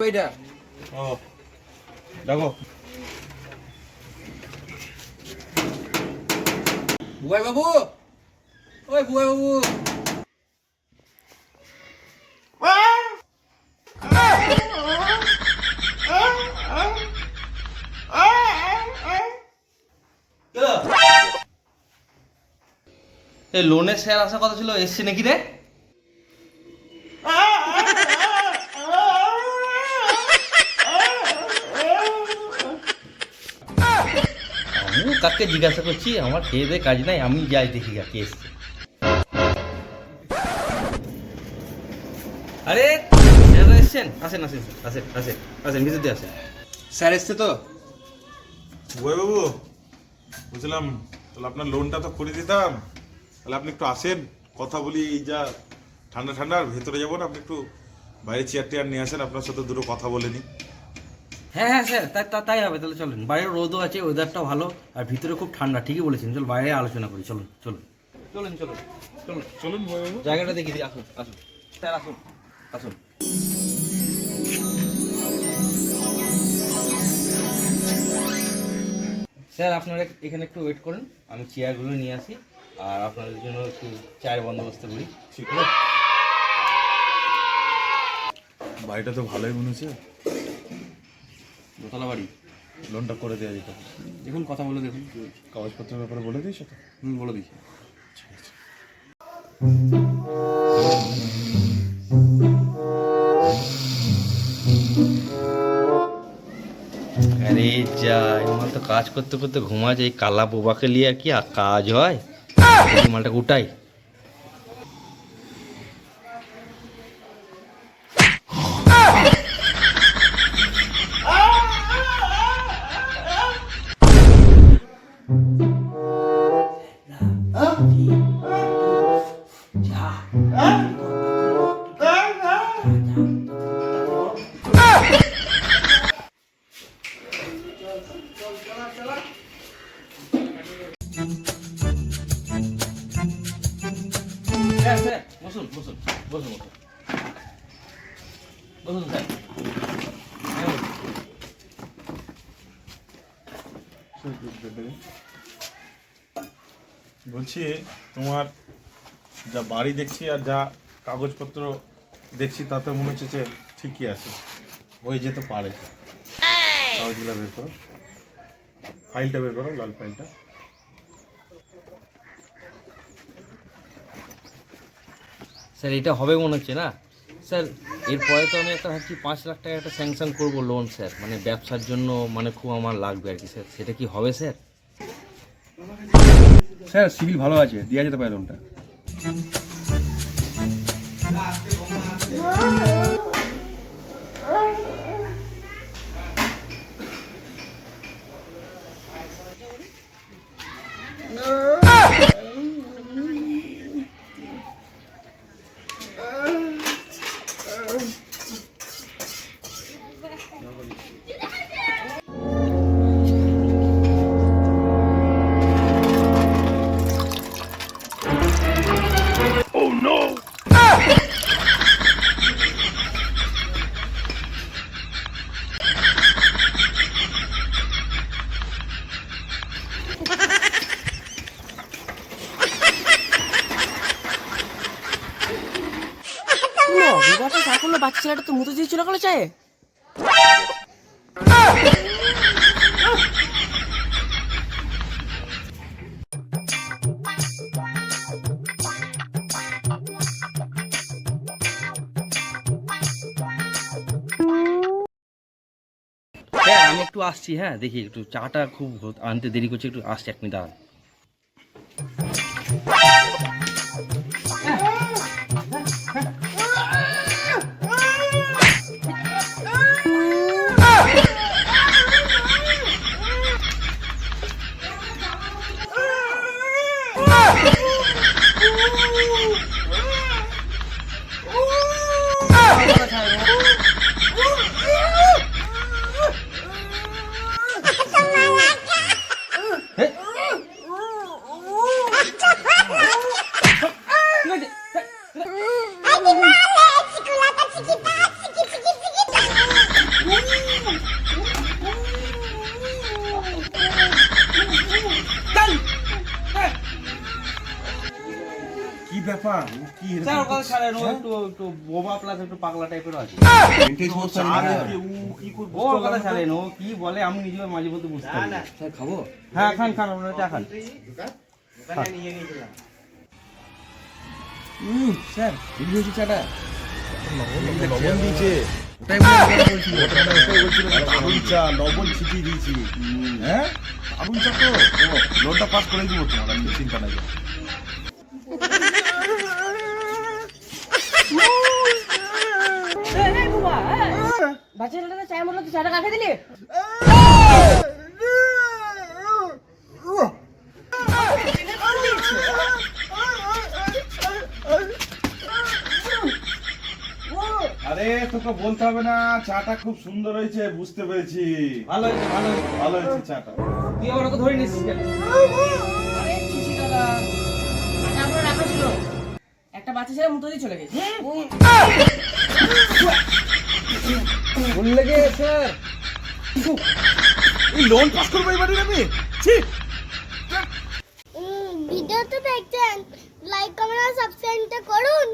ওইটা। ও দেখো বুবাই বাবু, ওই বুবাই বাবু। এই লোনের শেয়ার আসার কথা ছিল, এসছে নাকি রে? আমি কাকে জিজ্ঞাসা করছি, আমার খেয়ে দিয়ে কাজ নাই, আমি যাই দেখি কাকে এসছে। আরে স্যার এসছেন, আসেন আসেন আসেন আসেন আসেন, ভিতর দিয়ে আসেন। স্যার এসছে তো? বুবাই বাবু, বুঝলাম, তাহলে আপনার লোনটা তো করে দিতাম, তাহলে আপনি একটু আসেন, কথা বলি। এই যা ঠান্ডা ঠান্ডা, ভেতরে যাবো না, আপনি একটু বাইরে চেয়ার টেয়ার নিয়ে আসেন, আপনার সাথে দুটো কথা বলে নিই। হ্যাঁ হ্যাঁ স্যার, তাই হবে, তাহলে চলুন। বাইরের রোদও আছে, ওয়েদারটাও ভালো, আর ভিতরে খুব ঠান্ডা। ঠিকই বলেছেন, চল বাইরে আলোচনা করি। চলুন চলুন চলুন চলুন চলুন চলুন বুবাই বাবু। জায়গাটা দেখি দিই। আসুন আসুন স্যার, আসুন আসুন। স্যার আপনারা এখানে একটু ওয়েট করেন, আমি চেয়ারগুলো নিয়ে আসি, আর আপনাদের জন্য একটু চায়ের বন্দোবস্ত করি। ঠিক আছে, বাড়িটা তো ভালোই মনে হচ্ছে, দোতলা বাড়ি, লোনটা করে দেওয়া যেত। দেখুন কথা বলে দেখুন। কাগজপত্রের ব্যাপারে বলে দিয়েছো তো? বলে দিচ্ছি। আরে যাই, মাল তো কাজ করতে করতে ঘুমা যায়। কালা বোবাকে নিয়ে আর কি কাজ হয়? মালটাকে উঠাই। স্যার স্যার বসুন বসুন বসুন বসুন বসুন স্যার। বলছি, তোমার যা বাড়ি দেখছি আর যা কাগজপত্র দেখছি, তাতে মনে হচ্ছে যে ঠিকই আছে, হয়ে যেতে পারে। কাগজগুলো বের করো, ফাইলটা বের করো, লাল ফাইলটা। স্যার এটা হবে মনে হচ্ছে না স্যার? এরপরে তো আমি একটা ভাবছি 5 লাখ টাকা একটা স্যাংশন করবো লোন স্যার, মানে ব্যবসার জন্য, মানে খুব আমার লাগবে আর কি স্যার। সেটা কি হবে স্যার? স্যার সিভিল ভালো আছে, দেওয়া যেতে পারে লোনটা। বাচ্চা ছেলেটা তো মুতে দিয়ে চলে গেল চায়ে। হ্যাঁ আমি একটু আসছি, হ্যাঁ দেখি একটু চাটা খুব আনতে দেরি করছে, একটু আসছি, 1 মিনিট দাঁড়ান। ব্যাপার ও কি এরকম স্যার ওর কথা করছে? ছাড়েন, ও একটু একটু বোবা প্লাস একটু পাগলা টাইপের আছে। আরে ও কি করে ও ওর কথা ছাড়েন, ও কি বলে আমি নিজেও মাঝে মধ্যে বুঝতে পারি না। স্যার খাবো? হ্যাঁ খান খান, আপনারা চা খান। স্যার ঠিক হয়েছে চাটা? লবণ দিয়েছে ওটাই বলছিল। দারুণ চা, লবণ ছিটিয়ে দিয়েছি। হ্যাঁ দারুণ চা তো। ও লোনটা পাস করে দিব তোমার, আজকে চিন্তা নাই। বাচ্চা ছেলেটা চায় মতো তুই চাটা কাকে দিলি? আরে তোকে বলতে হবে না, চাটা খুব সুন্দর হয়েছে, বুঝতে পেরেছি। ভালো হয়েছে ভালো হয়েছে। ভালো হয়েছে চাটা। তুই আমার ওকে ধরে নিচ্ছিস কেন? আরে ছিছি দাদা, চাটা আপনার রাখা ছিল। একটা বাচ্চা ছেলে মুতো দিয়ে চলে গেছে। ভুল লেগে স্যার। এই লোন পাস করবো এবারে আমি? ছি। ভিডিওটা দেখছেন, লাইক কমেন্ট আর সাবস্ক্রাইবটা করুন।